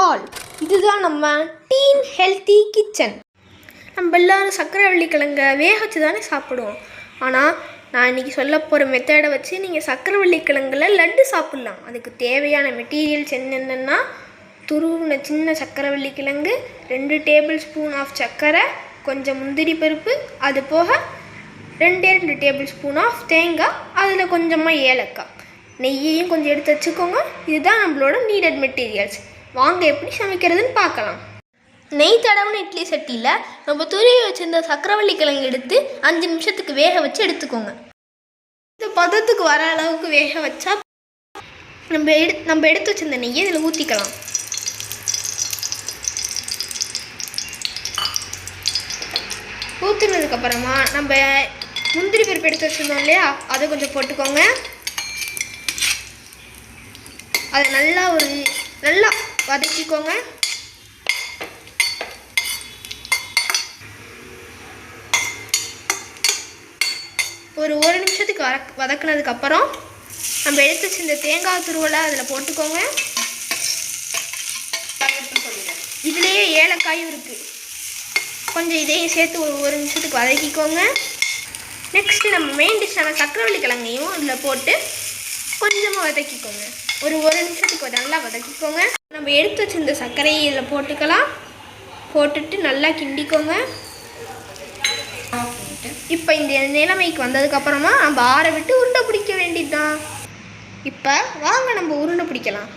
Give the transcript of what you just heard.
All. இதுதான் நம்ம dean healthy kitchen. நம்ம எல்லோரும் சக்கரவள்ளி கிழங்கை வேக வச்சு தானே சாப்பிடுவோம். ஆனால் நான் இன்றைக்கி சொல்ல போகிற மெத்தடை வச்சு நீங்கள் சக்கரவள்ளி கிழங்குல லட்டு சாப்பிட்லாம். அதுக்கு தேவையான மெட்டீரியல்ஸ் என்னென்னா, துருவின சின்ன சக்கரவள்ளி கிழங்கு, 2 டேபிள் ஸ்பூன் ஆஃப் சர்க்கரை, கொஞ்சம் முந்திரி பருப்பு, அது போக 2 டேபிள் ஸ்பூன் ஆஃப் தேங்காய், அதில் கொஞ்சமாக ஏலக்காய், நெய்யையும் கொஞ்சம் எடுத்து வச்சுக்கோங்க. இதுதான் நம்மளோட நீடட் மெட்டீரியல்ஸ். வாங்க எப்படி சமைக்கிறதுன்னு பார்க்கலாம். நெய் தடவின இட்லி சட்டியில் நம்ம துருவி வச்சுருந்த சக்கரவள்ளி கிழங்கு எடுத்து 5 நிமிஷத்துக்கு வேக வச்சு எடுத்துக்கோங்க. இந்த பதத்துக்கு வர அளவுக்கு வேக வச்சா நம்ம எடுத்து வச்சுருந்த நெய்யை இதில் ஊற்றிக்கலாம். ஊற்றுனதுக்கப்புறமா நம்ம முந்திரி பருப்பு எடுத்து வச்சுருந்தோம் இல்லையா, அதை கொஞ்சம் போட்டுக்கோங்க. அதை நல்லா வதக்கிக்கோங்க. ஒரு 1 நிமிஷத்துக்கு வதக்குனதுக்கப்புறம் நம்ம எடுத்து வச்சிருந்த தேங்காய் துருவலை அதில் போட்டுக்கோங்க. இதுலேயே ஏலக்காயும் இருக்குது, கொஞ்சம் இதையும் சேர்த்து ஒரு 1 நிமிஷத்துக்கு வதக்கிக்கோங்க. நெக்ஸ்ட்டு நம்ம மெயின் டிஷ்ஷான சக்கரவள்ளி கிழங்கையும் அதில் போட்டு கொஞ்சமாக வதக்கிக்கோங்க. ஒரு 1 நிமிஷத்துக்கு நல்லா வதக்கிக்கோங்க. நம்ம எடுத்து வச்சிருந்த சர்க்கரையை இதில் போட்டுக்கலாம். போட்டுட்டு நல்லா கிண்டிக்கோங்க. இப்போ இந்த நிலைமைக்கு வந்ததுக்கப்புறமா நம்ம ஆற விட்டு உருண்டை பிடிக்க வேண்டியதுதான். இப்போ வாங்க நம்ம உருண்டை பிடிக்கலாம்.